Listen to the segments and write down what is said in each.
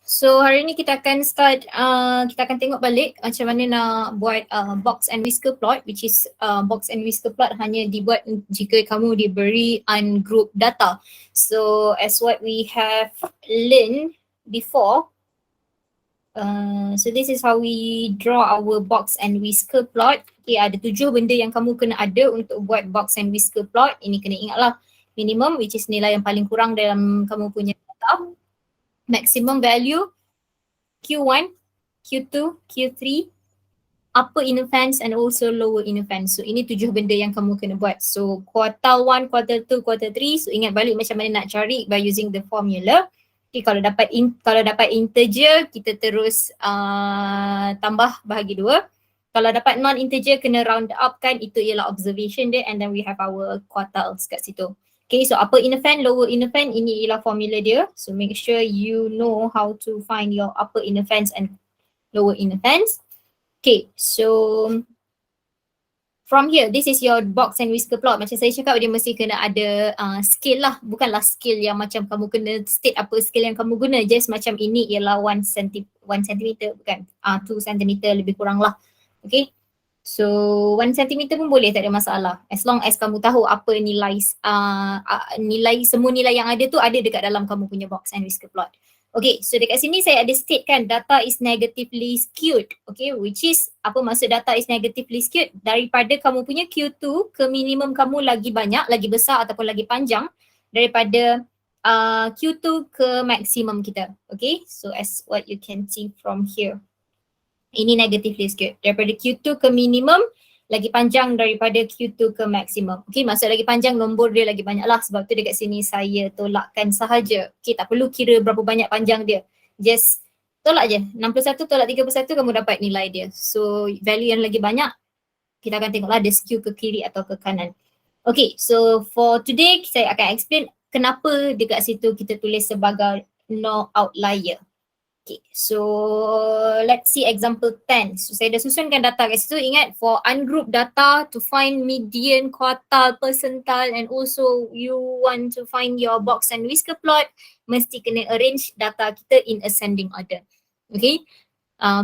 So hari ni kita akan start, kita akan tengok balik macam mana nak buat box and whisker plot, which is box and whisker plot hanya dibuat jika kamu diberi ungroup data. So as what we have learned before, so this is how we draw our box and whisker plot. Okay, ada 7 benda yang kamu kena ada untuk buat box and whisker plot. Ini kena ingatlah, minimum which is nilai yang paling kurang dalam kamu punya data. Maximum value, Q1, Q2, Q3, upper inner fence and also lower inner fence. So ini 7 benda yang kamu kena buat. So quartile 1, quartile 2, quartile 3. So ingat balik macam mana nak cari by using the formula. Okay, kalau dapat integer, kita terus tambah bahagi 2. Kalau dapat non-integer, kena round up kan, itu ialah observation dia, and then we have our quartiles kat situ. Okay, so upper inner fence, lower inner fence, ini ialah formula dia. So make sure you know how to find your upper inner fence and lower inner fence. Okay, so from here, this is your box and whisker plot. Macam saya cakap, dia mesti kena ada scale lah. Bukanlah scale yang macam kamu kena state apa scale yang kamu guna. Just macam ini ialah 1 cm, bukan? 2 cm lebih kurang lah. Okay. So 1 cm pun boleh, tak ada masalah. As long as kamu tahu apa nilai, semua nilai yang ada tu ada dekat dalam kamu punya box and whisker plot. Okay, so dekat sini saya ada state kan, data is negatively skewed. Okay, which is, apa maksud data is negatively skewed? Daripada kamu punya Q2 ke minimum kamu lagi banyak, lagi besar ataupun lagi panjang daripada Q2 ke maksimum kita. Okay, so as what you can see from here. Ini negatively skewed. Daripada Q2 ke minimum, lagi panjang daripada Q2 ke maksimum. Okay, maksud lagi panjang, nombor dia lagi banyak lah. Sebab tu dekat sini saya tolakkan sahaja. Okay, tak perlu kira berapa banyak panjang dia. Just tolak je. 61 tolak 31, kamu dapat nilai dia. So value yang lagi banyak, kita akan tengoklah dia skew ke kiri atau ke kanan. Okay, so for today, saya akan explain kenapa dekat situ kita tulis sebagai no outlier. Okay, so let's see example 10. So saya dah susunkan data kat situ. Ingat, for ungroup data, to find median, quartile, percentile, and also you want to find your box and whisker plot, mesti kena arrange data kita in ascending order. Okay,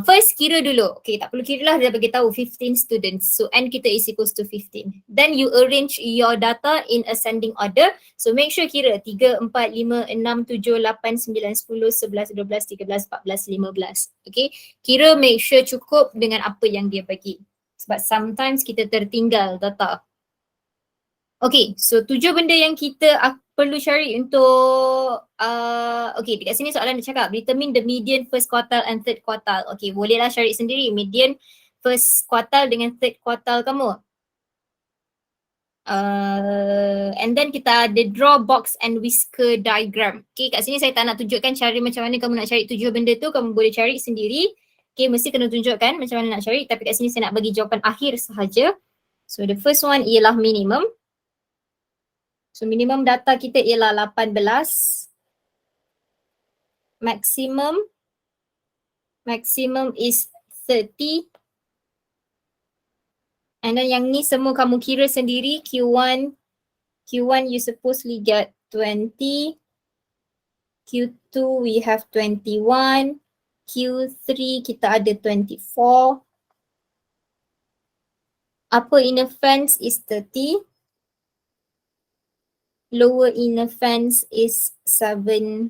first kira dulu. Okay, tak perlu kira lah, dia bagi tahu 15 students. So n kita is equals to 15. Then you arrange your data in ascending order. So make sure kira 3, 4, 5, 6, 7, 8, 9, 10, 11, 12, 13, 14, 15. Okay, kira make sure cukup dengan apa yang dia bagi. Sebab sometimes kita tertinggal data. Okay, so 7 benda yang kita perlu cari untuk, okay, dekat sini soalan dia cakap, determine the median first quartile and third quartile. Okay, bolehlah cari sendiri median first quartile dengan third quartile kamu. And then kita ada draw box and whisker diagram. Okay, kat sini saya tak nak tunjukkan cara macam mana kamu nak cari 7 benda tu, kamu boleh cari sendiri. Okay, mesti kena tunjukkan macam mana nak cari, tapi kat sini saya nak bagi jawapan akhir sahaja. So the first one ialah minimum. So minimum data kita ialah 18. Maximum is 30. And then yang ni semua kamu kira sendiri. Q1 you supposedly get 20. Q2 we have 21. Q3 kita ada 24. Upper inner fence is 30. Lower inner fence is 14.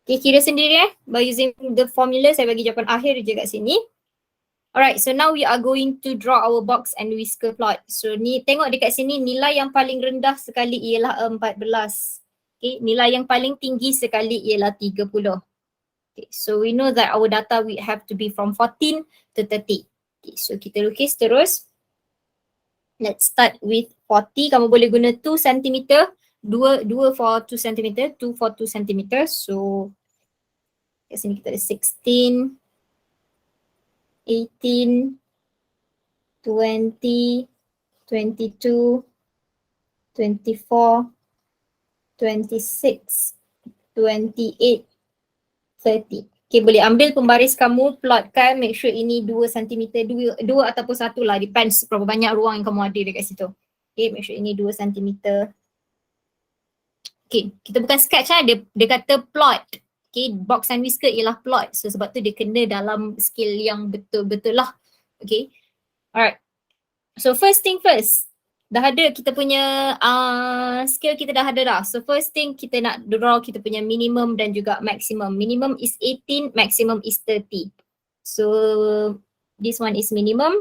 Okay, kira sendiri by using the formula. Saya bagi jawapan akhir je kat sini. Alright, so now we are going to draw our box and whisker plot. So ni tengok dekat sini, nilai yang paling rendah sekali ialah 14. Okay, nilai yang paling tinggi sekali ialah 30. Okay, so we know that our data we have to be from 14 to 30. Okay, so kita lukis terus. Let's start with 40. Kamu boleh guna 2 cm. 2 for 2 cm. 2 for 2 cm. So kat sini kita ada 16, 18, 20, 22, 24, 26, 28, 30. Okay, boleh ambil pembaris kamu, plotkan, make sure ini 2 cm, 2 ataupun 1 lah, depends berapa banyak ruang yang kamu ada dekat situ. Okay, make sure ini 2 cm. Okay, kita bukan sketch lah, dia kata plot. Okay, box and whisker ialah plot. So sebab tu dia kena dalam scale yang betul-betul lah. Okay, alright. So first thing first, dah ada kita punya scale kita dah ada dah. So first thing kita nak draw kita punya minimum dan juga maximum. Minimum is 18, maximum is 30. So this one is minimum.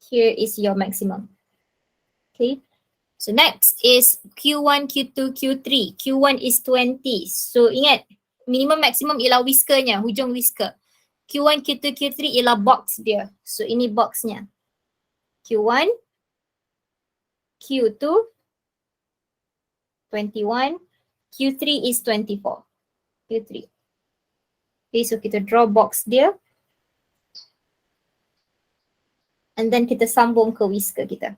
Here is your maximum. Okay. So next is Q1, Q2, Q3. Q1 is 20. So ingat, minimum maximum ialah whiskernya, hujung whisker. Q1, Q2, Q3 ialah box dia. So ini boxnya. Q1, Q2, 21, Q3 is 24. Q3. Okay, so kita draw box dia. And then kita sambung ke whisker kita.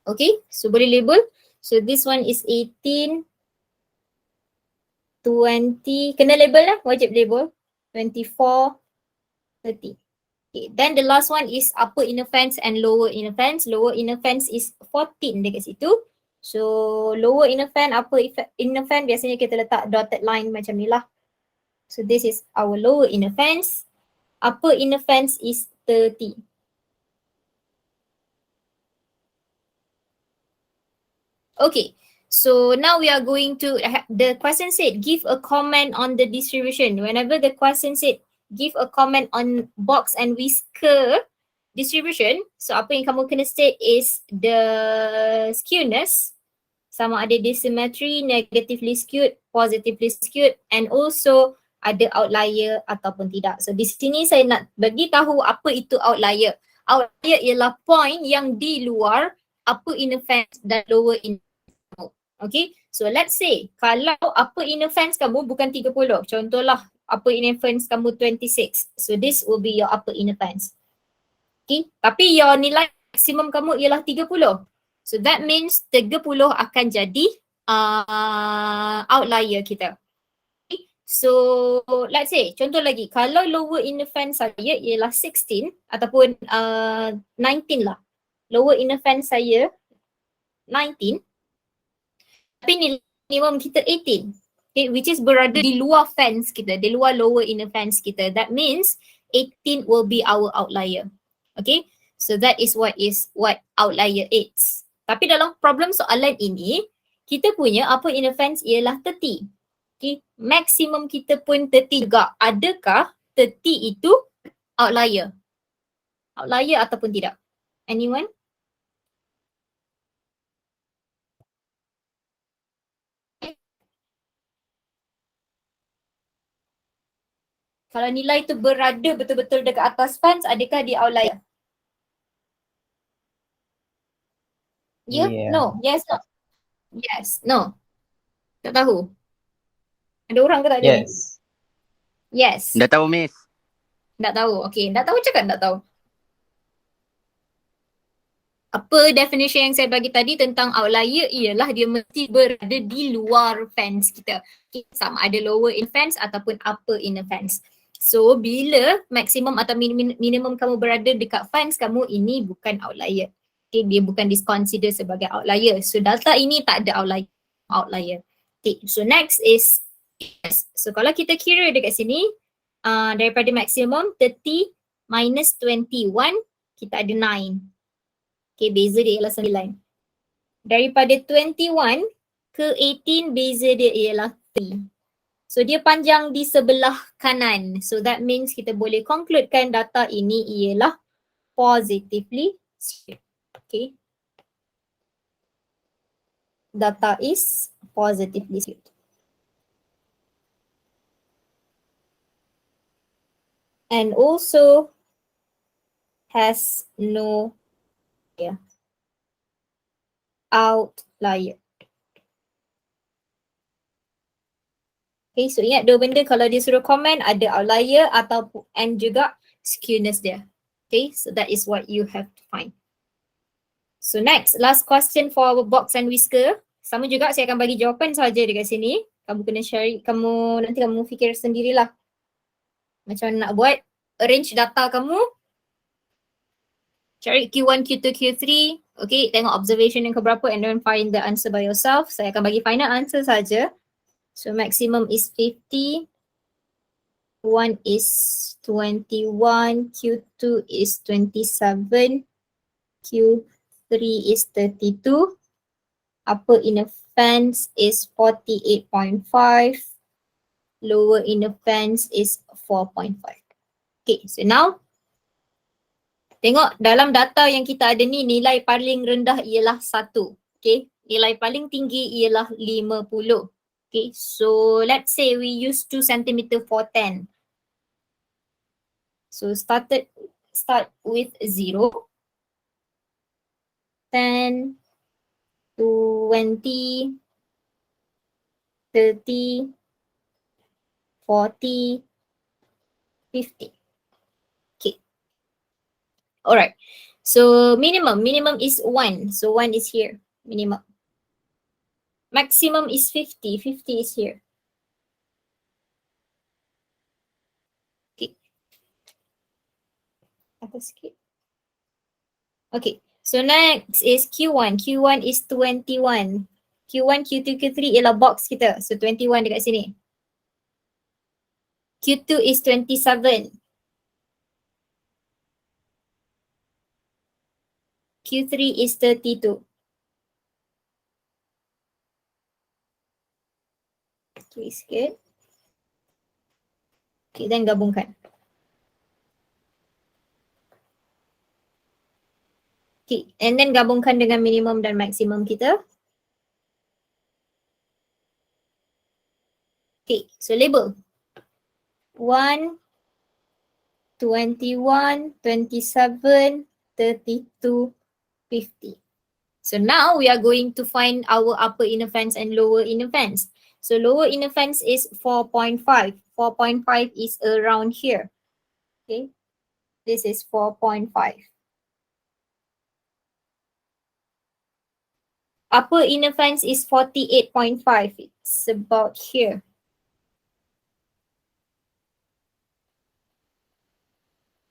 Okay, so boleh label. So this one is 18, 20, kena label lah, wajib label. 24, 30. Okay, then the last one is upper inner fence and lower inner fence. Lower inner fence is 14 dekat situ. So lower inner fence, upper inner fence biasanya kita letak dotted line macam ni lah. So this is our lower inner fence. Upper inner fence is 30. Okay, so now we are going to, the question said give a comment on the distribution. Whenever the question said give a comment on box and whisker distribution, so apa yang kamu kena state is the skewness, sama ada dia symmetry, negatively skewed, positively skewed, and also ada outlier ataupun tidak. So di sini saya nak bagi tahu apa itu outlier. Outlier ialah point yang di luar upper inner fence dan lower inner. Okay, so let's say kalau upper inner fence kamu bukan 30, contohlah upper inner fence kamu 26, so this will be your upper inner fence. Okay, tapi your nilai maksimum kamu ialah 30, so that means 30 akan jadi outlier kita. Okay, so let's say contoh lagi, kalau lower inner fence saya ialah 16 ataupun 19 lah, lower inner fence saya 19, tapi nilai minimum kita 18, okay, which is berada di luar fence kita, di luar lower inner fence kita. That means 18 will be our outlier. Okay, so that is what outlier is. Tapi dalam problem soalan ini, kita punya upper inner fence ialah 30. Okay, maksimum kita pun 30 juga. Adakah 30 itu outlier? Outlier ataupun tidak? Anyone? Kalau nilai tu berada betul-betul dekat atas fence, adakah dia outlier? Yeah? No? Yes, no? Yes, no. Tak tahu. Ada orang ke tak ada ni? Yes. Dah tahu, Miss. Tak tahu. Okay, tak tahu cakap tak tahu. Apa definition yang saya bagi tadi tentang outlier ialah dia mesti berada di luar fence kita. Okay, sama ada lower inner fence ataupun upper inner fence. So bila maksimum atau minimum kamu berada dekat fence kamu, ini bukan outlier. Okay, dia bukan disconsider sebagai outlier. So data ini tak ada outlier. Okay, so next is yes. So kalau kita kira dekat sini daripada maksimum 30 minus 21, kita ada 9. Okay, beza dia ialah 9. Daripada 21 ke 18, beza dia ialah 3. So dia panjang di sebelah kanan. So that means kita boleh concludekan data ini ialah positively skewed. Okay. Data is positively skewed. And also has no outlier. Okay, so ingat dua benda kalau dia suruh komen, ada outlier ataupun and juga skewness dia. Okay, so that is what you have to find. So next, last question for our box and whisker. Sama juga saya akan bagi jawapan sahaja dekat sini. Kamu kena share, nanti kamu fikir sendirilah macam mana nak buat. Arrange data kamu. Cari Q1, Q2, Q3. Okay, tengok observation yang keberapa and then find the answer by yourself. Saya akan bagi final answer saja. So maximum is 50. 1 is 21. Q2 is 27. Q3 is 32. Upper inner fence is 48.5. Lower inner fence is 4.5. Okay, so now tengok dalam data yang kita ada ni nilai paling rendah ialah 1. Okay, nilai paling tinggi ialah 50. Okay, so let's say we use 2 cm for 10. So start with 0, 10, 20, 30, 40, 50. Okay. Alright. So minimum is 1. So 1 is here, minimum. Maximum is 50. 50 is here. Okay. Atas sikit. Okay. So next is Q1. Q1 is 21. Q1, Q2, Q3 ialah box kita. So 21 dekat sini. Q2 is 27. Q3 is 32. Okay, sikit. Okay, then gabungkan. Okay, and then gabungkan dengan minimum dan maksimum kita. Okay, so label. 1, 21, 27, 32, 50. So now we are going to find our upper inner fence and lower inner fence. So lower inner fence is 4.5. 4.5 is around here. Okay, this is 4.5. Upper inner fence is 48.5. It's about here.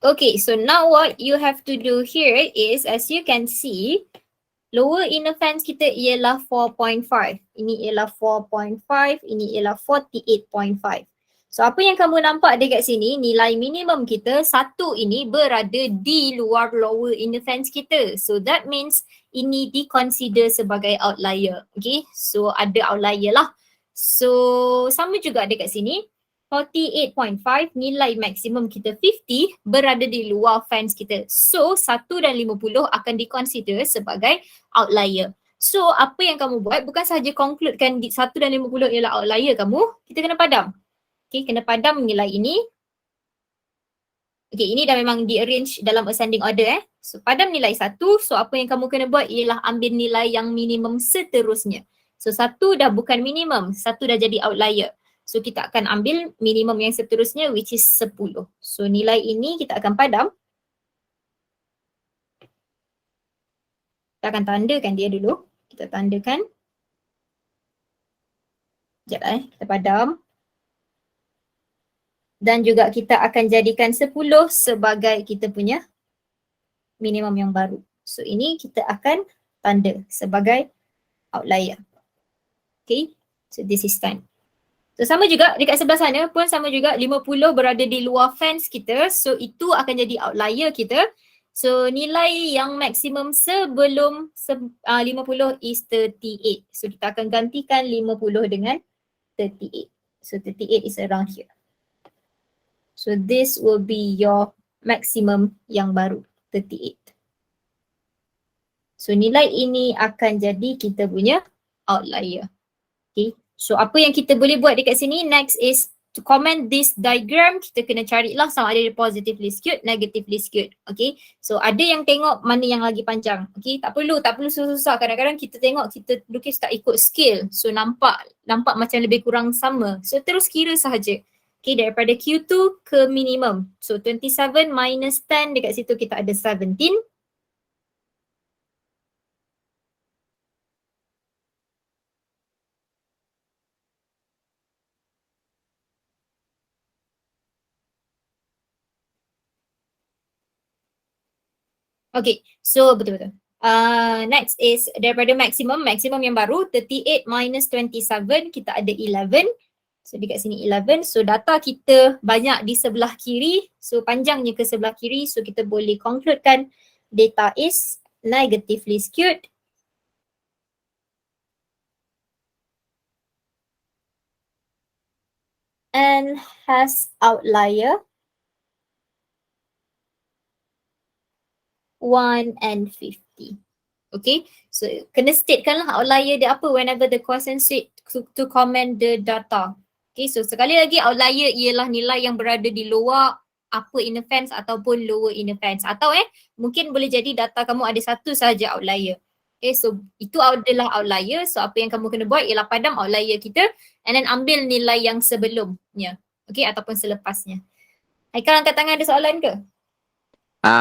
Okay, so now what you have to do here is, as you can see, lower inner fence kita ialah 4.5. Ini ialah 4.5, ini ialah 48.5. So apa yang kamu nampak dekat sini, nilai minimum kita, 1 ini berada di luar lower inner fence kita. So that means ini di-consider sebagai outlier. Okay, so ada outlier lah. So sama juga dekat sini, 48.5 nilai maksimum kita 50 berada di luar fence kita. So 1 dan 50 akan di-consider sebagai outlier. So apa yang kamu buat bukan sahaja concludekan 1 dan 50 ialah outlier kamu, kita kena padam. Okay, kena padam nilai ini. Okay, ini dah memang di-arrange dalam ascending order So padam nilai 1, so apa yang kamu kena buat ialah ambil nilai yang minimum seterusnya. So 1 dah bukan minimum, 1 dah jadi outlier. So kita akan ambil minimum yang seterusnya which is 10. So nilai ini kita akan padam. Kita akan tandakan dia dulu. Kita tandakan. Sekejap kita padam. Dan juga kita akan jadikan 10 sebagai kita punya minimum yang baru. So ini kita akan tanda sebagai outlier. Okay, so this is 10. So sama juga dekat sebelah sana pun sama juga 50 berada di luar fence kita. So itu akan jadi outlier kita. So nilai yang maksimum sebelum 50 is 38. So kita akan gantikan 50 dengan 38. So 38 is around here. So this will be your maximum yang baru, 38. So nilai ini akan jadi kita punya outlier. Okay. So apa yang kita boleh buat dekat sini, next is to comment this diagram, kita kena carilah sama ada dia positively skewed, negatively skewed. Okay. So ada yang tengok mana yang lagi panjang. Okay. Tak perlu susah-susah. Kadang-kadang kita tengok kita lukis tak ikut scale. So nampak macam lebih kurang sama. So terus kira sahaja. Okay, daripada Q2 ke minimum. So 27 minus 10 dekat situ kita ada 17. Okay, so betul-betul. Next is daripada maksimum yang baru 38 minus 27 kita ada 11. So dekat sini 11. So data kita banyak di sebelah kiri. So panjangnya ke sebelah kiri. So kita boleh concludekan data is negatively skewed. And has outlier 1 and 50. Okay, so kena statekan lah outlier dia apa whenever the question said to comment the data. Okay, so sekali lagi outlier ialah nilai yang berada di luar upper inner fence ataupun lower inner fence. Atau mungkin boleh jadi data kamu ada satu sahaja outlier. Okay, so itu adalah outlier. So apa yang kamu kena buat ialah padam outlier kita and then ambil nilai yang sebelumnya. Okay, ataupun selepasnya. Haikal angkat tangan, ada soalan ke?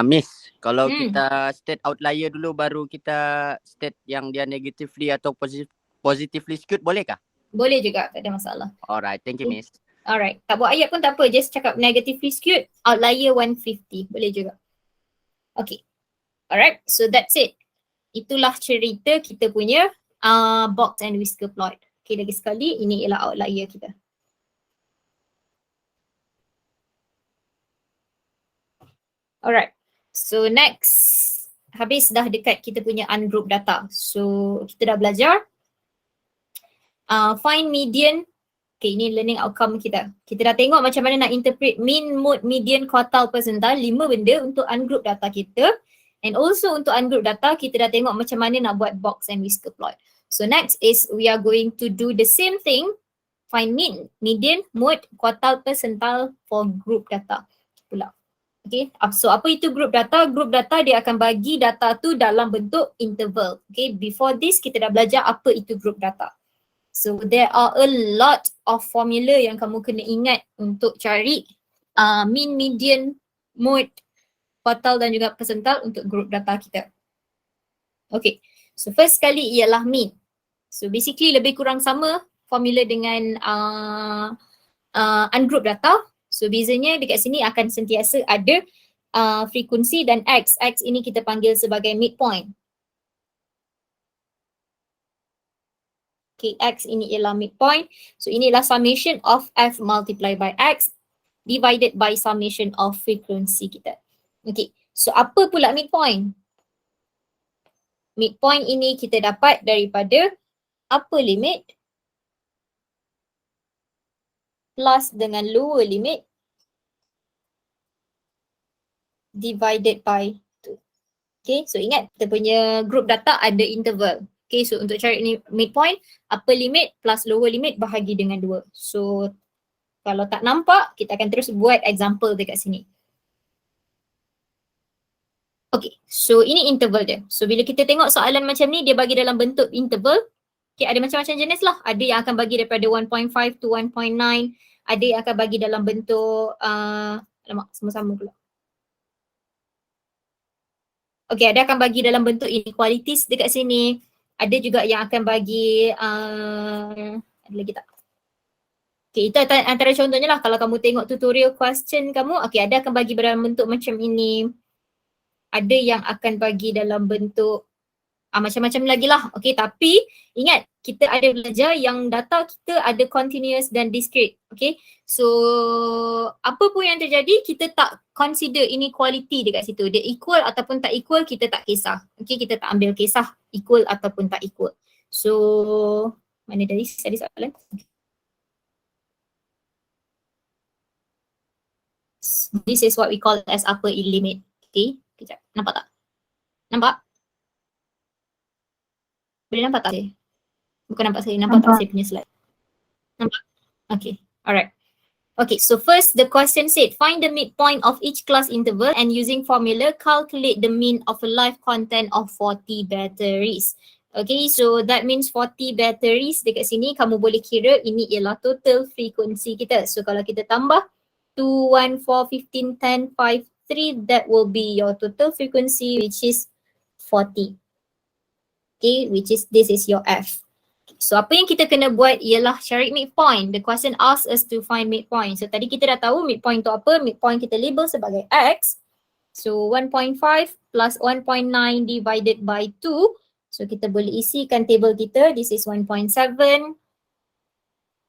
Miss, kalau kita state outlier dulu baru kita state yang dia negatively atau positively skewed, boleh kah? Boleh juga, tak ada masalah. Alright, thank you Miss. Alright, tak buat ayat pun tak apa, just cakap negatively skewed, outlier 150, boleh juga. Okay, alright, so that's it. Itulah cerita kita punya box and whisker plot. Okay, lagi sekali, ini ialah outlier kita. Alright, so next, habis dah dekat kita punya ungroup data. So kita dah belajar find median. Okay, ini learning outcome kita. Kita dah tengok macam mana nak interpret mean, mode, median, quartile, percentile, 5 benda untuk ungroup data kita. And also untuk ungroup data, kita dah tengok macam mana nak buat box and whisker plot. So next is we are going to do the same thing, find mean, median, mode, quartile, percentile for group data pula. Okay, so apa itu group data? Group data dia akan bagi data tu dalam bentuk interval. Okay, before this kita dah belajar apa itu group data. So there are a lot of formula yang kamu kena ingat untuk cari mean, median, mode, quartile dan juga percentile untuk group data kita. Okay, so first sekali ialah mean. So basically lebih kurang sama formula dengan ungroup data. So bezanya dekat sini akan sentiasa ada frekuensi dan X. X ini kita panggil sebagai midpoint. Okay, X ini ialah midpoint. So inilah summation of F multiplied by X divided by summation of frekuensi kita. Okay, so apa pula midpoint? Midpoint ini kita dapat daripada upper limit plus dengan lower limit divided by 2. Okay, so ingat kita punya group data ada interval. Okay, so untuk cari midpoint, upper limit plus lower limit bahagi dengan 2. So kalau tak nampak, kita akan terus buat example dekat sini. Okay, so ini interval dia. So bila kita tengok soalan macam ni, dia bagi dalam bentuk interval. Okay, ada macam-macam jenis lah. Ada yang akan bagi daripada 1.5 to 1.9. Ada yang akan bagi dalam bentuk, alamak, sama-sama pula. Okay, ada akan bagi dalam bentuk inequalities dekat sini. Ada juga yang akan bagi, ada lagi tak? Okay, itu antara contohnya lah. Kalau kamu tengok tutorial question kamu, okay, ada akan bagi dalam bentuk macam ini. Ada yang akan bagi dalam bentuk macam-macam lagi lah. Okay, tapi ingat kita ada belajar yang data kita ada continuous dan discrete. Okay, so apa pun yang terjadi kita tak consider inequality dekat situ. Dia equal ataupun tak equal kita tak kisah. Okay, kita tak ambil kisah equal ataupun tak equal. So mana tadi soalan? Okay. This is what we call as upper limit. Okay, kejap. Nampak tak? Nampak? Boleh nampak tak saya? Bukan nampak saya, nampak tak saya punya slide? Nampak? Okay, alright. Okay, so first the question said, find the midpoint of each class interval and using formula, calculate the mean of a life content of 40 batteries. Okay, so that means 40 batteries dekat sini kamu boleh kira ini ialah total frekuensi kita. So kalau kita tambah 2, 1, 4, 15, 10, 5, 3, that will be your total frequency which is 40. Okay, which is this is your F. So apa yang kita kena buat ialah cari midpoint. The question asks us to find midpoint. So tadi kita dah tahu midpoint tu apa. Midpoint kita label sebagai X. So 1.5 plus 1.9 divided by 2. So kita boleh isikan table kita. This is 1.7.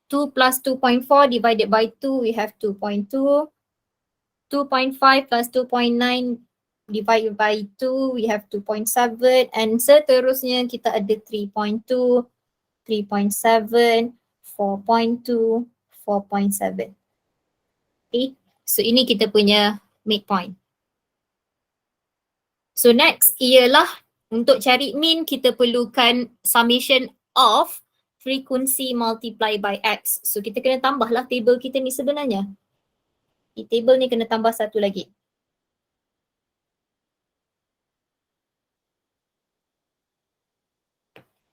2 plus 2.4 divided by 2, we have 2.2. 2.5 plus 2.9 divided by 2, we have 2.7. And seterusnya kita ada 3.2, 3.7, 4.2, 4.7. Okay, so ini kita punya midpoint. So next ialah untuk cari mean kita perlukan summation of frequency multiply by x. So kita kena tambahlah table kita ni sebenarnya. Di table ni kena tambah satu lagi.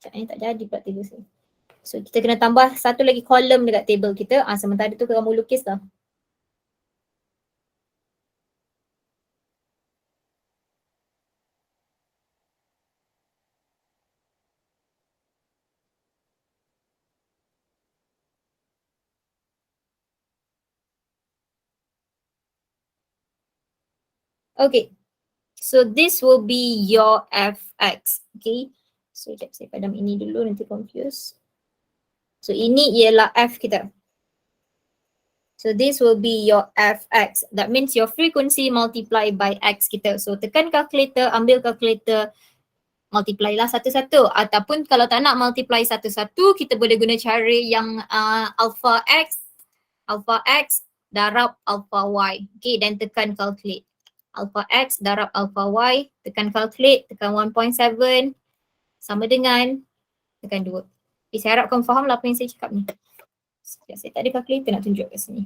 Macam ni tak jadi pula table sini. So kita kena tambah satu lagi column dekat table kita. Sementara tu kamu lukis dah. Okay, so this will be your fx. Okay, so sekejap saya padam ini dulu nanti confuse. So ini ialah f kita. So this will be your fx. That means your frequency multiplied by x kita. So tekan calculator, ambil calculator, multiply lah satu-satu. Ataupun kalau tak nak multiply satu-satu, kita boleh guna cara yang alpha x darab alpha y. Okay, dan tekan calculate. Alpha x darab alpha y, tekan calculate, tekan 1.7 sama dengan tekan 2. Okay, saya harap kamu faham lah apa yang saya cakap ni. Sekejap, saya tak ada calculator nak tunjuk kat sini.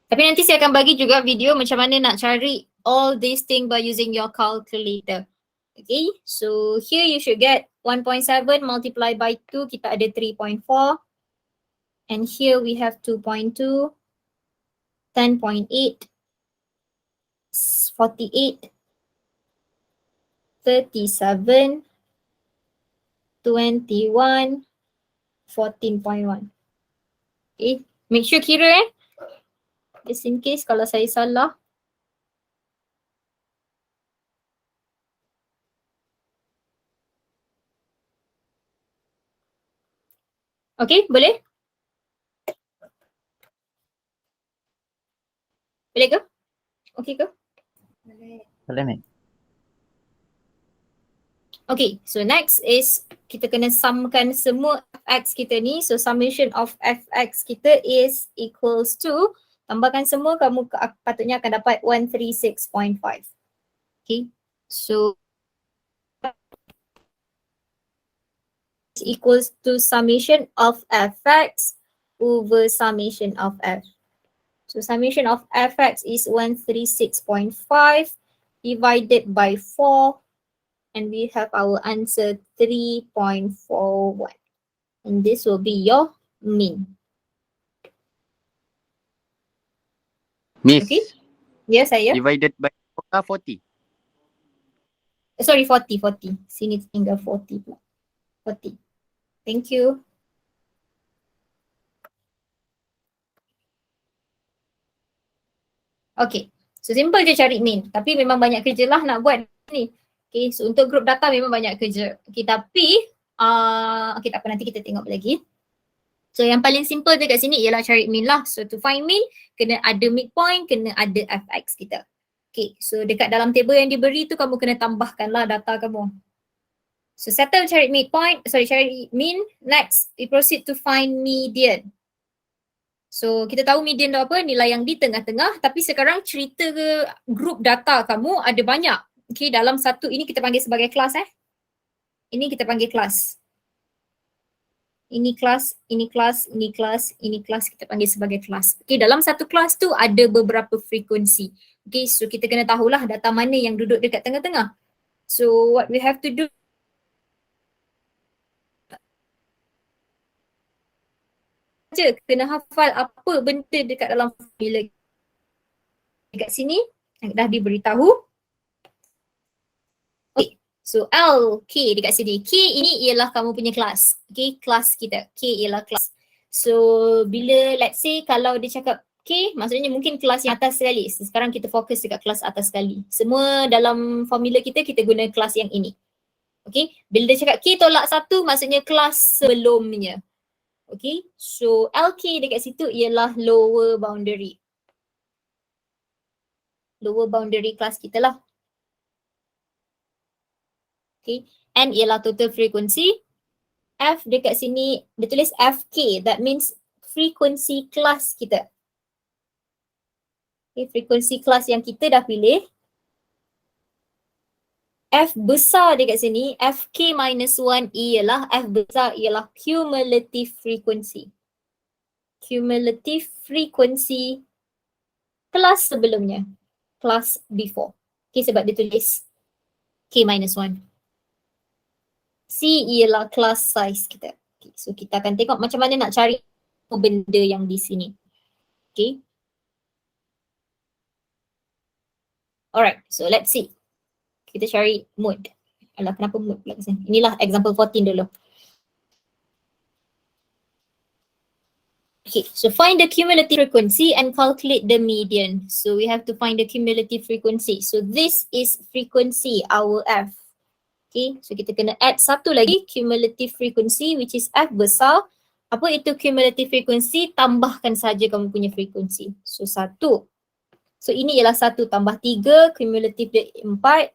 Tapi nanti saya akan bagi juga video macam mana nak cari all these things by using your calculator. Okay, so here you should get 1.7 multiplied by 2, kita ada 3.4. And here we have 2.2, 10.8, 48, 37, 21, 14.1. Okay, make sure kira just in case kalau saya salah. Okay, boleh? Boleh ke? Okay ke? Boleh, Mek. Okay, so next is kita kena sumkan semua fx kita ni. So summation of fx kita is equals to, tambahkan semua, kamu patutnya akan dapat 136.5. Okay, so equals to summation of fx over summation of f. So summation of fx is 136.5 divided by 4, and we have our answer 3.41. And this will be your mean. Miss, Okay. Yes, saya. divided by 40. Sorry, 40. Sini tinggal 40 pula. 40. Thank you. Okay. So simple je cari mean. Tapi memang banyak kerja lah nak buat ni. Okay, so untuk group data memang banyak kerja. Okay, tapi okay, tak apa, nanti kita tengok lagi. So yang paling simple dekat sini ialah cari mean lah. So to find mean, kena ada midpoint, kena ada fx kita. Okay, so dekat dalam table yang diberi tu kamu kena tambahkan lah data kamu. So settle cari midpoint, cari mean. Next, we proceed to find median. So kita tahu median tu apa, nilai yang di tengah-tengah, tapi sekarang cerita ke group data kamu ada banyak. Okay, dalam satu ini kita panggil sebagai kelas Ini kita panggil kelas. Ini kelas, ini kelas, ini kelas, ini kelas, kita panggil sebagai kelas. Okay, dalam satu kelas tu ada beberapa frekuensi. Okay, so kita kena tahulah data mana yang duduk dekat tengah-tengah. So what we have to do, kena hafal apa benda dekat dalam formula. Dekat sini dah diberitahu. Okay, so L, K dekat sini. K ini ialah kamu punya kelas. Okay, kelas kita. K ialah kelas. So bila let's say kalau dia cakap Okay, maksudnya mungkin kelas yang atas sekali. Sekarang kita fokus dekat kelas atas sekali. Semua dalam formula kita guna kelas yang ini. Okay, bila dia cakap K tolak 1 maksudnya kelas sebelumnya. Okay, so LK dekat situ ialah lower boundary. Lower boundary kelas kita lah. Okay, N ialah total frequency. F dekat sini, dia tulis FK, that means frequency kelas kita. Okay, frekuensi kelas yang kita dah pilih. F besar dekat sini, Fk minus 1 ialah, F besar ialah cumulative frequency. Cumulative frequency kelas sebelumnya. Kelas before. Okay, sebab dia tulis K minus 1. C ialah class size kita. Okay, so kita akan tengok macam mana nak cari benda yang di sini. Okay. Alright, so let's see. Kita cari mode. Alah, kenapa mode pula kesini? Inilah example 14 dulu. Okay, so find the cumulative frequency and calculate the median. So we have to find the cumulative frequency. So this is frequency, our F. Okay, so kita kena add satu lagi cumulative frequency which is F besar. Apa itu cumulative frequency? Tambahkan saja kamu punya frequency. So 1. So ini ialah 1 tambah 3, cumulative dia 4.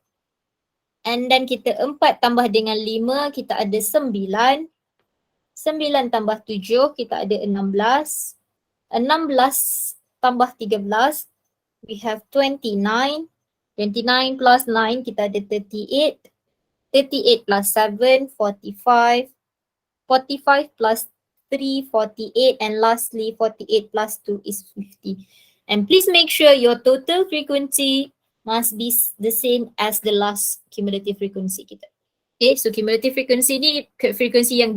And then kita 4 tambah dengan 5, kita ada 9. 9 tambah 7, kita ada 16. 16 tambah 13, we have 29. 29 plus 9, kita ada 38. 38 plus 7, 45. 45 plus 3, 48. And lastly, 48 plus 2 is 50. And please make sure your total frequency must be the same as the last cumulative frequency kita. Okay, so cumulative frequency ni frekuensi yang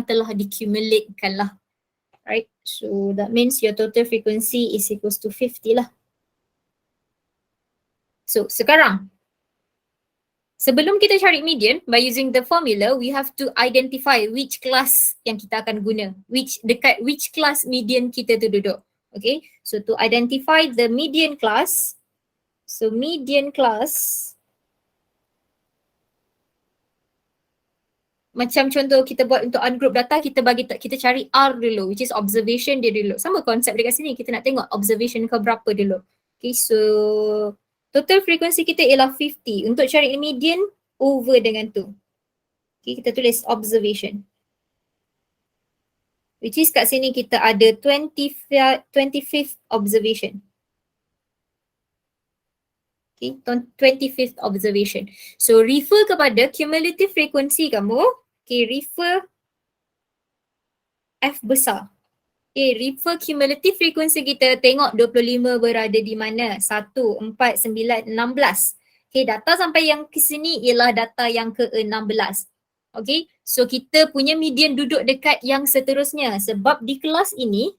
telah di-cumulate-kan lah. Right, so that means your total frequency is equals to 50 lah. So sekarang, sebelum kita cari median, by using the formula, we have to identify which class yang kita akan guna. Dekat which class median kita tu duduk. Okay, so to identify the median class, so median class, macam contoh kita buat untuk ungroup data, kita cari R dulu, which is observation dia dulu. Sama konsep dekat sini, kita nak tengok observation ke berapa dulu. Okay, so total frequency kita ialah 50. Untuk cari median, over dengan tu. Okay, kita tulis observation. Which is kat sini kita ada 25th observation. Okay, 25th observation. So refer kepada cumulative frequency kamu. Okay, refer F besar. Okay, refer cumulative frequency kita, tengok 25 berada di mana. 1, 4, 9, 16. Okay, data sampai yang ke sini ialah data yang ke-16. Okay, so kita punya median duduk dekat yang seterusnya sebab di kelas ini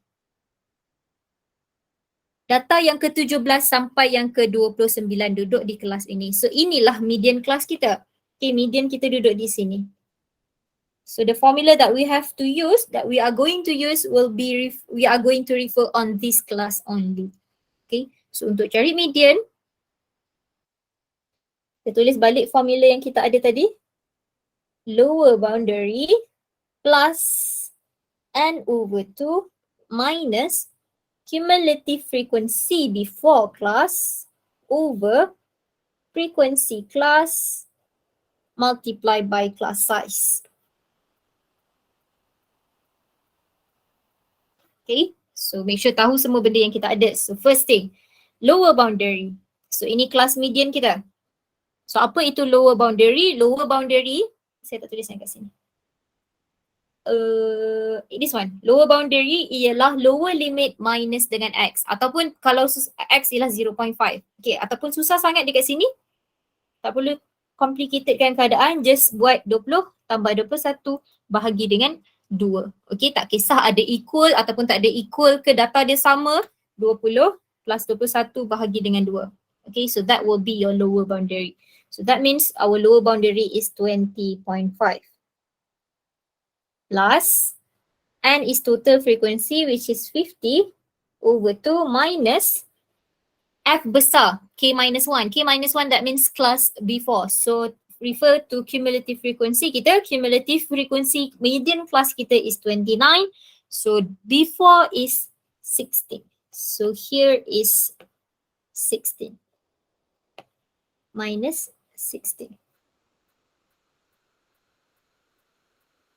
data yang ke-17 sampai yang ke-29 duduk di kelas ini. So inilah median kelas kita. Okay, median kita duduk di sini. So the formula that we have to use, that we are going to use will be, we are going to refer on this class only. Okay, so untuk cari median, kita tulis balik formula yang kita ada tadi. Lower boundary plus N over 2 minus cumulative frequency before class over frequency class multiplied by class size. Okay, so make sure tahu semua benda yang kita ada. So first thing, lower boundary. So ini class median kita. So apa itu lower boundary? Lower boundary, saya tak tulis kat sini. This one, lower boundary ialah lower limit minus dengan X. Ataupun kalau X ialah 0.5. Okay, ataupun susah sangat dekat sini, tak perlu complicatedkan keadaan, just buat 20 tambah 21 bahagi dengan 2. Okay, tak kisah ada equal ataupun tak ada equal ke, data dia sama, 20 plus 21 bahagi dengan 2. Okay, so that will be your lower boundary. So that means our lower boundary is 20.5. Plus N is total frequency which is 50 over 2 minus F besar, K minus 1. K minus 1 that means class before. So refer to cumulative frequency kita. Cumulative frequency median class kita is 29. So before is 16. So here is 16 minus 16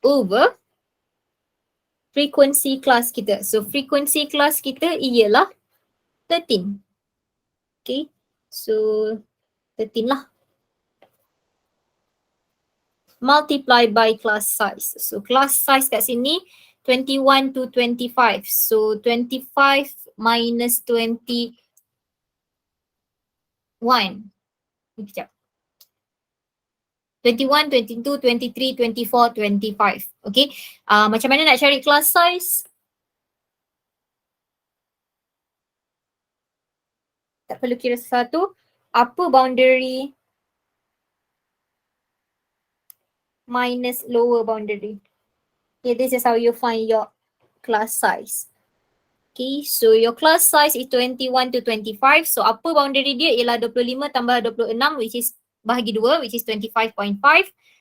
over frequency class kita. So frequency class kita ialah 13. Okay, so 13 lah. Multiply by class size. So class size kat sini 21 to 25. So 25 minus 21. Sekejap. 21, 22, 23, 24, 25. Okay. Macam mana nak cari class size? Tak perlu kira sesuatu. Upper boundary minus lower boundary. Okay, this is how you find your class size. Okay, so your class size is 21 to 25. So upper boundary dia ialah 25 tambah 26 which is bahagi 2 which is 25.5.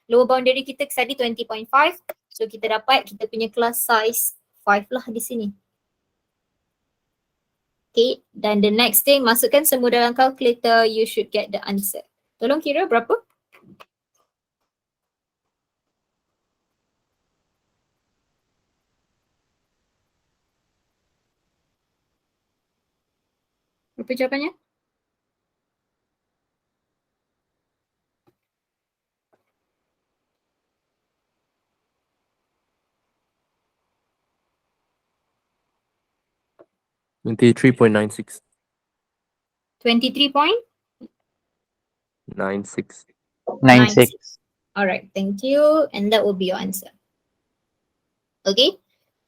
Lower boundary kita tadi 20.5. So kita dapat kita punya class size 5 lah di sini. Okay, dan the next thing masukkan semua dalam calculator, you should get the answer. Tolong kira berapa? Berapa jawapannya? Nanti 3.96. 23.96. 96. Alright, thank you. And that will be your answer. Okay,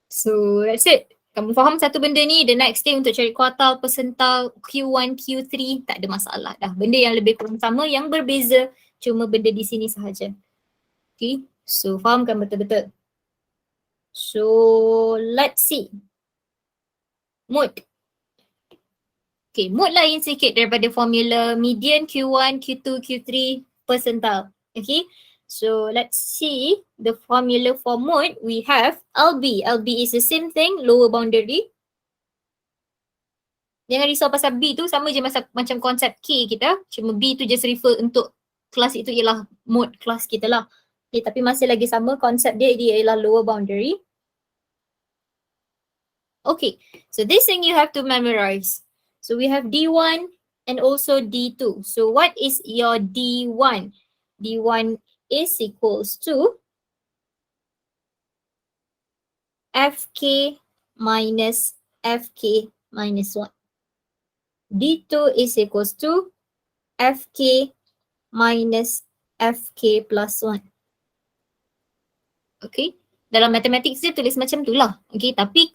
so that's it. Kamu faham satu benda ni, the next thing untuk cari quartile, percentile, Q1, Q3, tak ada masalah dah. Benda yang lebih kurang sama, yang berbeza cuma benda di sini sahaja. Okay, so fahamkan betul-betul. So let's see. Mode. Okay, mode lain sikit daripada formula median, Q1, Q2, Q3, percentile. Okay, so let's see the formula for mode. We have LB. LB is the same thing, lower boundary. Jangan risau pasal B tu, sama je macam konsep K kita. Cuma B tu just refer untuk kelas itu ialah mode kelas kita lah. Okay, tapi masih lagi sama konsep dia ialah lower boundary. Okay, so this thing you have to memorize. So we have D1 and also D2. So what is your D1? D1 is equals to Fk minus Fk minus 1. D2 is equals to Fk minus Fk plus 1. Okay, dalam matematik dia tulis macam tu lah. Okay, tapi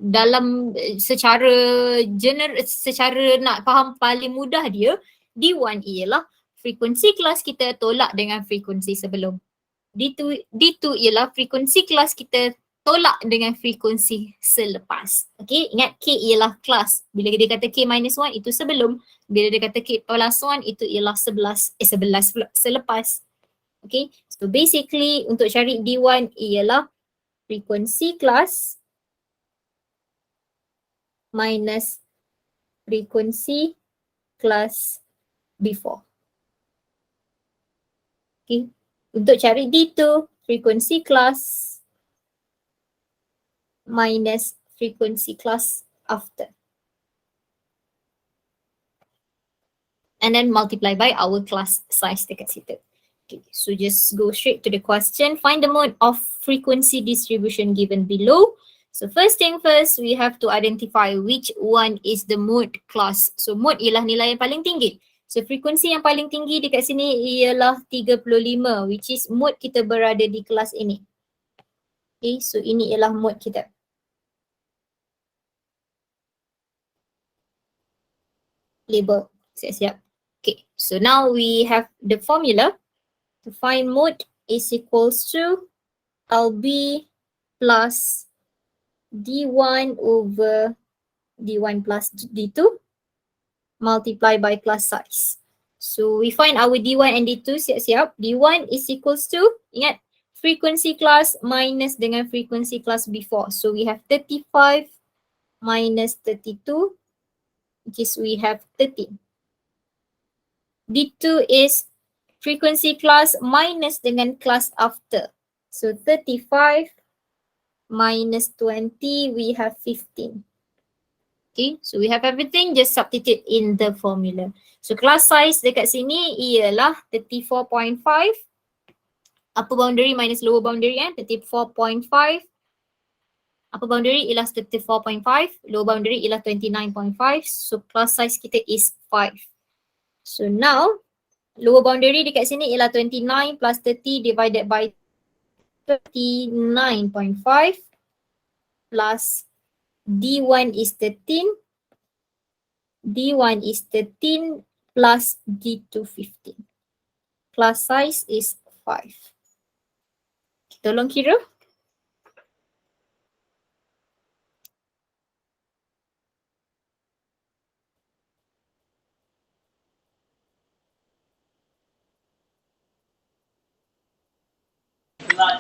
dalam secara nak faham paling mudah dia, D1 ialah frekuensi kelas kita tolak dengan frekuensi sebelum. D2 ialah frekuensi kelas kita tolak dengan frekuensi selepas. Okay, ingat K ialah kelas. Bila dia kata K minus 1 itu sebelum. Bila dia kata K plus 1 itu ialah 11 selepas. Okay, so basically untuk cari D1 ialah frekuensi kelas minus frekuensi kelas before. Okay, untuk cari D2, frekuensi kelas minus frekuensi kelas after. And then multiply by our class size dekat situ. Okay, so just go straight to the question. Find the mode of frequency distribution given below. So first thing first, we have to identify which one is the mode class. So mode ialah nilai yang paling tinggi. So frekuensi yang paling tinggi dekat sini ialah 35, which is mode kita berada di kelas ini. Okay, so ini ialah mode kita. Label, siap-siap. Okay, so now we have the formula. To find mode is equals to LB plus D1 over D1 plus D2 multiply by class size. So we find our D1 and D2, siap-siap. D1 is equals to, ingat, frequency class minus dengan frequency class before. So we have 35 minus 32, which is we have 13. D2 is frequency class minus dengan class after. So 35 minus 20, we have 15. Okay, so we have everything, just substitute in the formula. So class size dekat sini ialah 34.5. Upper boundary minus lower boundary 34.5. Upper boundary ialah 34.5. Lower boundary ialah 29.5. So class size kita is 5. So now, lower boundary dekat sini ialah 29 plus 30 divided by 39.5 plus D1 is 13. D1 is 13 plus D2 15. Class size is 5. Tolong kira.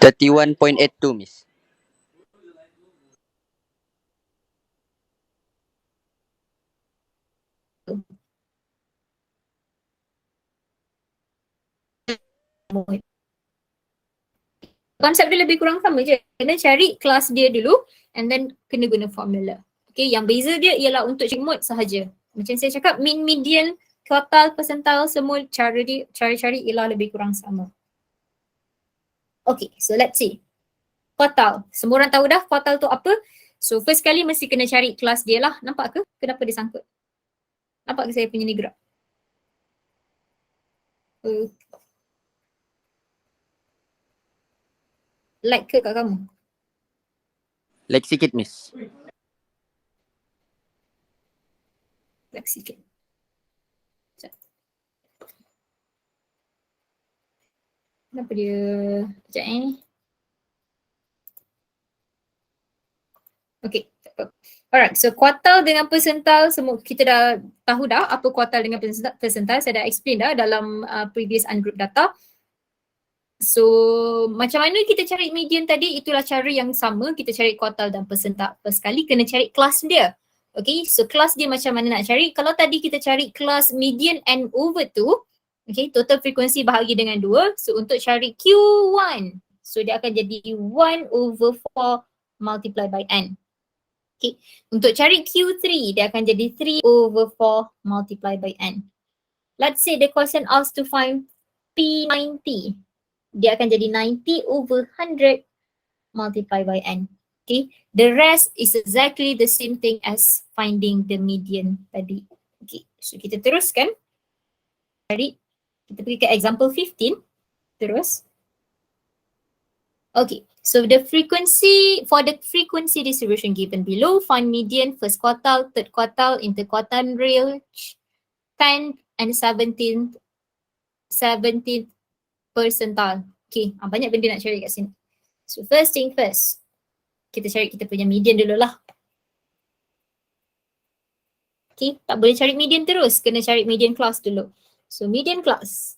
$31.82, Miss. Konsep dia lebih kurang sama je. Kena cari kelas dia dulu and then kena guna formula. Okay, yang beza dia ialah untuk check mode sahaja. Macam saya cakap, mean, median, quartile, percentile, semua cara dia, cari-cari ialah lebih kurang sama. Okay, so let's see. Quartile. Semua orang tahu dah quartile tu apa. So first kali mesti kena cari kelas dia lah. Nampak ke? Kenapa dia sangkut? Nampak ke saya punya ni gerak? Like ke kat kamu? Like sikit, Miss. Like sikit. Sekejap. Kenapa dia? Sekejap Okay. Alright, so quartile dengan percentile semua kita dah tahu dah apa quartile dengan percentile. Saya dah explain dah dalam previous ungroup data. So macam mana kita cari median tadi, itulah cara yang sama kita cari quartile dan percentile. First kali kena cari kelas dia. Okay, so kelas dia macam mana nak cari. Kalau tadi kita cari kelas median n over 2, okay, total frequency bahagi dengan 2. So untuk cari Q1, so dia akan jadi 1 over 4 multiply by n. Okay, untuk cari Q3, dia akan jadi 3 over 4 multiply by n. Let's say the question asks to find P90. Dia akan jadi 90 over 100 multiply by n. Okay, the rest is exactly the same thing as finding the median tadi. Okay, so kita teruskan. Jadi, kita pergi ke example 15. Terus. Okay, so the frequency, for the frequency distribution given below, find median, first quartile, third quartile, interquartile range, 10th and 17th percentile. Okay, banyak benda nak cari kat sini. So first thing first, kita cari kita punya median dulu lah. Okay, tak boleh cari median terus, kena cari median class dulu. So median class.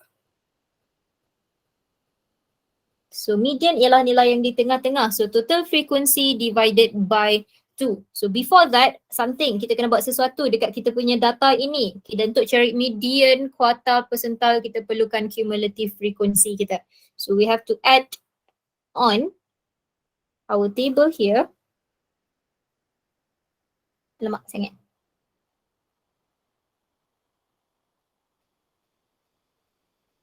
So median ialah nilai yang di tengah-tengah. So total frequency divided by 2. So before that, something, kita kena buat sesuatu dekat kita punya data ini. Okay, dan untuk cari median, quartile, percentile, kita perlukan cumulative frequency kita. So we have to add on our table here. Lemak sangat.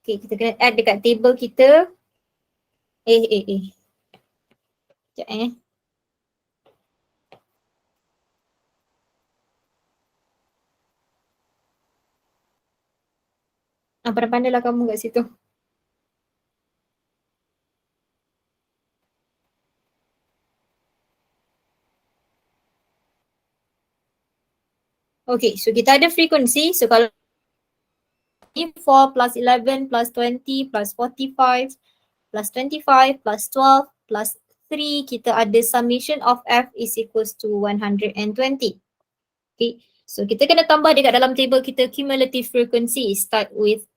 Okay, kita kena add dekat table kita. Sekejap pandai-pandailah kamu kat situ. Okay, so kita ada frequency. So kalau 4 plus 11 plus 20 plus 45 plus 25 plus 12 plus 3, kita ada summation of F is equals to 120. Okay, so kita kena tambah dekat dalam table kita cumulative frequency. Start with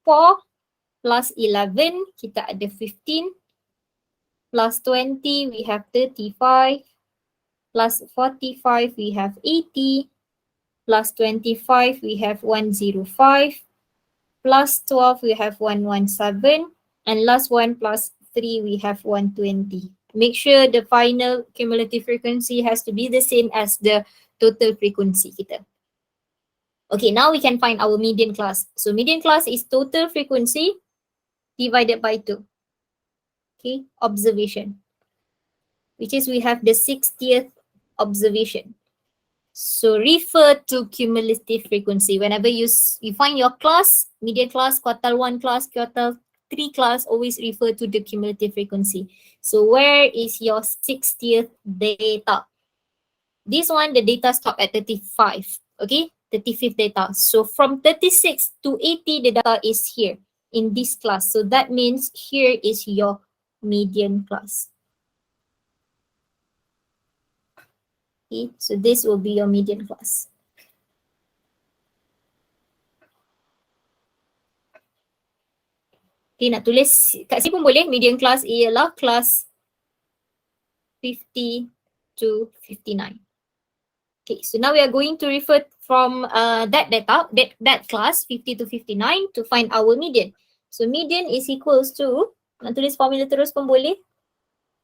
4 plus 11, kita ada 15. Plus 20, we have 35. Plus 45, we have 80. Plus 25, we have 105. Plus 12, we have 117. And last one, plus 3, we have 120. Make sure the final cumulative frequency has to be the same as the total frequency kita. Okay, now we can find our median class. So median class is total frequency divided by 2. Okay, observation. Which is we have the 60th observation. So refer to cumulative frequency. Whenever you find your class, median class, quartile 1 class, quartile 3 class, always refer to the cumulative frequency. So where is your 60th data? This one, the data stop at 35, okay? 35th data. So from 36 to 80, the data is here in this class. So that means here is your median class. Okay, so this will be your median class. Okay, nak tulis kat sini pun boleh. Median class ialah class 50 to 59. Okay, so now we are going to refer from that data, that class 50 to 59 to find our median. So median is equals to, nak tulis formula terus pun boleh,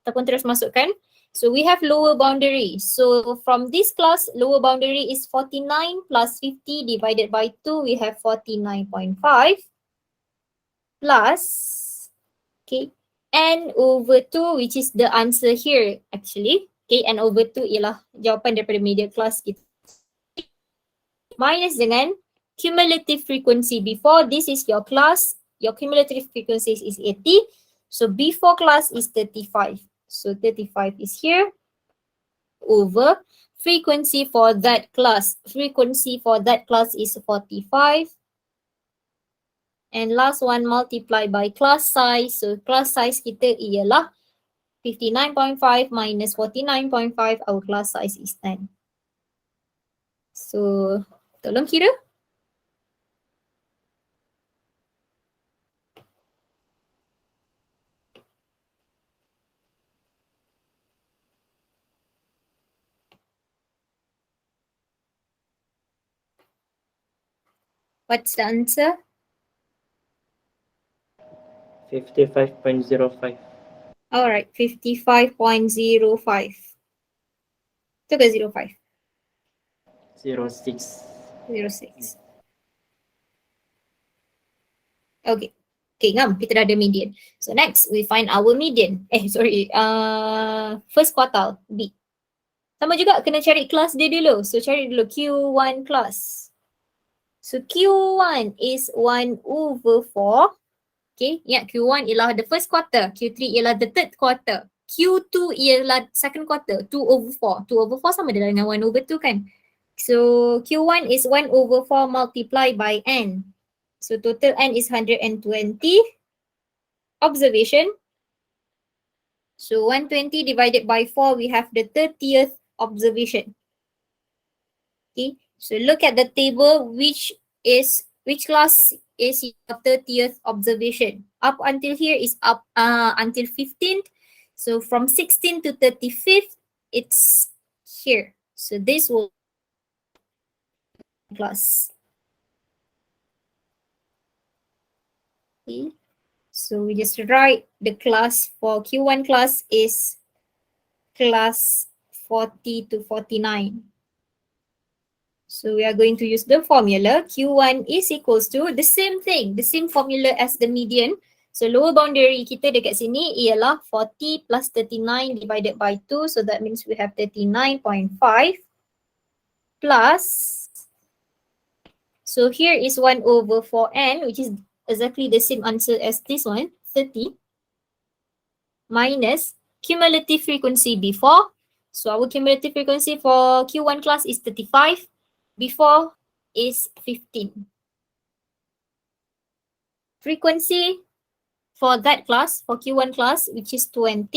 ataupun terus masukkan. So we have lower boundary. So from this class, lower boundary is 49 plus 50 divided by 2, we have 49.5 plus, okay, n over 2, which is the answer here actually. Okay, n over 2 ialah jawapan daripada median class kita. Minus dengan cumulative frequency. Before this is your class, your cumulative frequency is 80. So before class is 35. So 35 is here over frequency for that class. Frequency for that class is 45. And last one multiply by class size. So class size kita ialah 59.5 minus 49.5. Our class size is 10. So tolong kira. What's the answer? 55.05. Alright, 55.05. Itu ke 05? 06. 06. Okay. Okay, ngam, kita dah ada median. So next, we find our median. First quartile, B. Sama juga, kena cari kelas dia dulu. So cari dulu Q1 class. So Q1 is 1 over 4. Okay, ingat Q1 ialah the first quarter. Q3 ialah the third quarter. Q2 ialah second quarter. 2 over 4. 2 over 4 sama dengan 1 over 2 kan? So Q1 is 1 over 4 multiplied by N. So total N is 120 observation. So 120 divided by 4, we have the 30th observation. Okay, so look at the table, which class is your 30th observation. Up until here is up until 15th. So from 16th to 35th, it's here. So this will be class. Okay, so we just write the class for Q1 class is class 40 to 49. So we are going to use the formula. Q1 is equals to the same thing, the same formula as the median. So lower boundary kita dekat sini ialah 40 plus 39 divided by 2. So that means we have 39.5 plus, so here is 1 over 4n, which is exactly the same answer as this one, 30, minus cumulative frequency before. So our cumulative frequency for Q1 class is 35. Before is 15. Frequency for that class, for Q1 class, which is 20.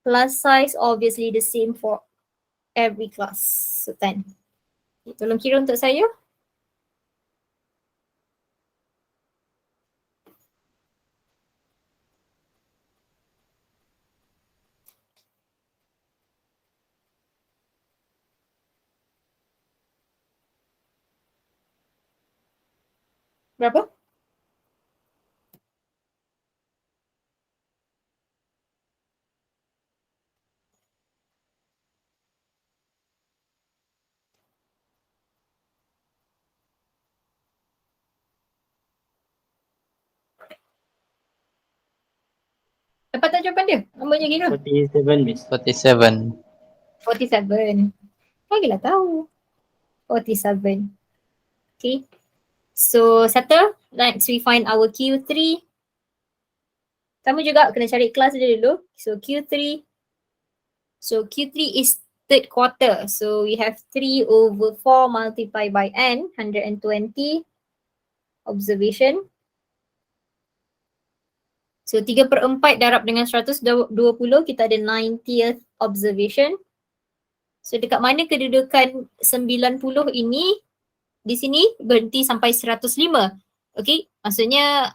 Class size, obviously the same for every class. So 10. Okay, tolong kira untuk saya. Berapa? Dapat tak jawapan dia? Nombornya kira. 47 Miss. 47. 47. Bagilah tahu. 47. Okay. So settle. Next we find our Q3. Sama juga kena cari kelas dia dulu. So Q3. So Q3 is third quarter. So we have 3/4 multiplied by n, 120 observation. So 3/4 darab dengan 120, kita ada 90th observation. So dekat mana kedudukan 90 ini, di sini berhenti sampai 105. Okay, maksudnya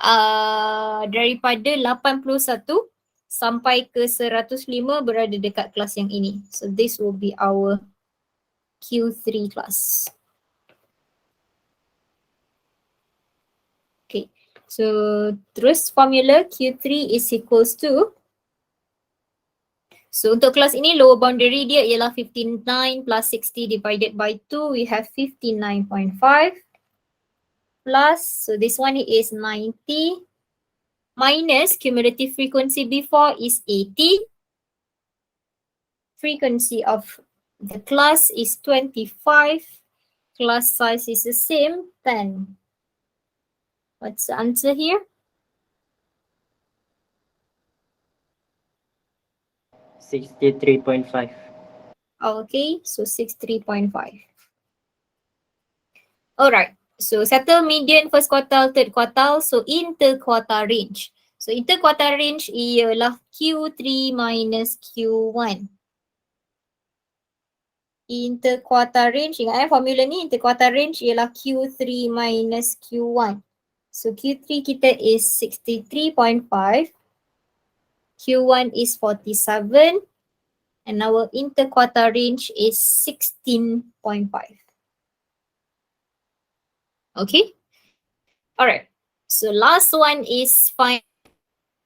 daripada 81 sampai ke 105 berada dekat kelas yang ini. So this will be our Q3 class. Okay, so terus formula Q3 is equals to, so untuk kelas ini lower boundary dia ialah 59 plus 60 divided by 2, we have 59.5 plus, so this one is 90 minus cumulative frequency before is 80. Frequency of the class is 25. Class size is the same, 10. What's the answer here? 63.5. Okay, so 63.5. Alright, so settle median, first quartile, third quartile, so interquartile range. So interquartile range ialah Q3 minus Q1. Interquartile range, ingat formula ni, interquartile range ialah Q3 minus Q1. So Q3 kita is 63.5, Q1 is 47, and our interquartile range is 16.5. Okay, alright. So last one is find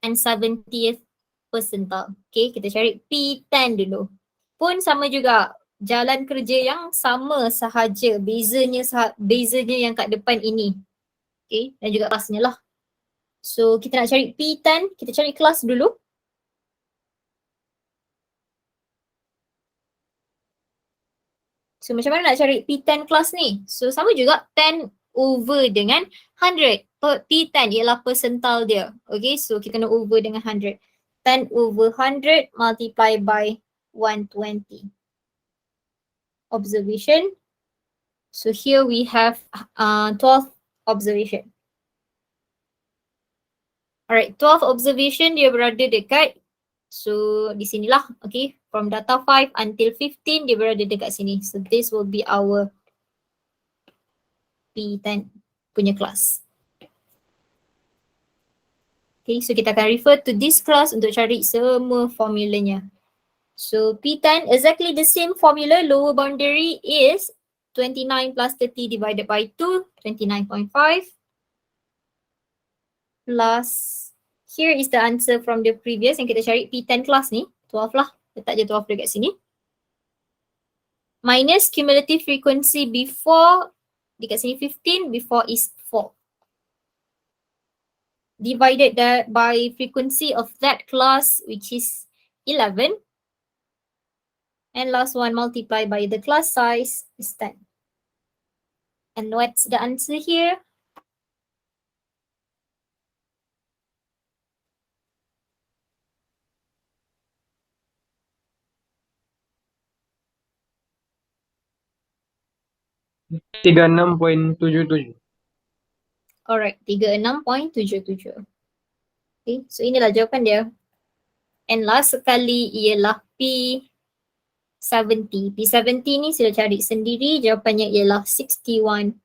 70th percentile. Okay, kita cari P10 dulu. Pun sama juga, jalan kerja yang sama sahaja, bezanya yang kat depan ini. Okay, dan juga kelasnya lah. So kita nak cari P10, kita cari kelas dulu. So macam mana nak cari P10 kelas ni? So sama juga 10 over dengan 100. P10 ialah percentile dia. Okay, so kita kena over dengan 100. 10 over 100 multiply by 120. Observation. So here we have 12 observation. Alright, 12 observation dia berada dekat, so di sinilah, okay, from data 5 until 15 dia berada dekat sini. So this will be our P10 punya class. Okay, so kita akan refer to this class untuk cari semua formulanya. So P10 exactly the same formula, lower boundary is 29 plus 30 divided by 2, 29.5. Plus, here is the answer from the previous yang kita cari P10 class ni, 12 lah, letak je 12 dekat sini. Minus cumulative frequency before, dekat sini 15, before is 4. Divided by frequency of that class which is 11. And last one multiply by the class size is 10. And what's the answer here? Tiga 36.77. Alright, 36.77. Okay, so inilah jawapan dia. And last sekali ialah P10 P70. P70 ni sila cari sendiri, jawapannya ialah 61.1.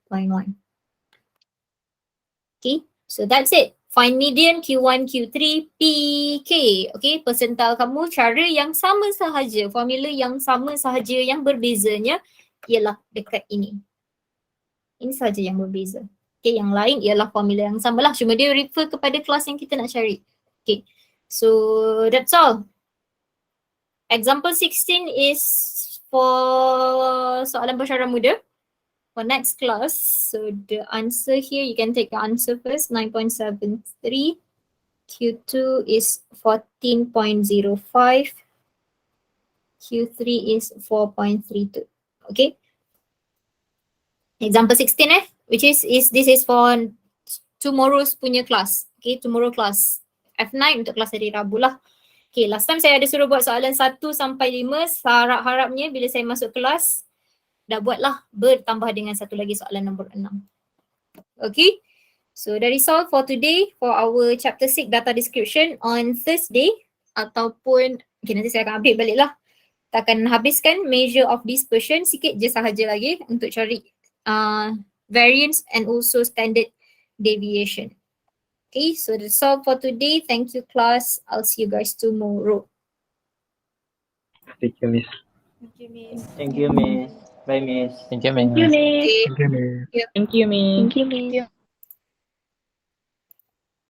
Okay, so that's it. Find median Q1, Q3, PK. Okay, percentile kamu cara yang sama sahaja, formula yang sama sahaja, yang berbezanya ialah dekat ini. Ini sahaja yang berbeza. Okay, yang lain ialah formula yang sama lah. Cuma dia refer kepada kelas yang kita nak cari. Okay, so that's all. Example 16 is for soalan persyarat muda. For next class, so the answer here, you can take the answer first, 9.73. Q2 is 14.05. Q3 is 4.32. Okay. Example 16 which is this is for tomorrow's punya class. Okay, tomorrow class. F9 untuk kelas hari Rabu lah. Okay, last time saya ada suruh buat soalan 1 sampai 5. Harap-harapnya bila saya masuk kelas, dah buatlah bertambah dengan satu lagi soalan nombor 6. Okay, so that is all for today for our chapter 6 data description. On Thursday ataupun okay, nanti saya akan update balik lah. Kita akan habiskan measure of dispersion sikit je sahaja lagi untuk cari variance and also standard deviation. Okay, so that's all for today. Thank you class. I'll see you guys tomorrow. Thank you, Miss. Thank you, Miss. Thank you, Miss. Bye, Miss. Thank you, man. Okay. Thank you, Miss. Thank you, Miss. Thank you, Miss.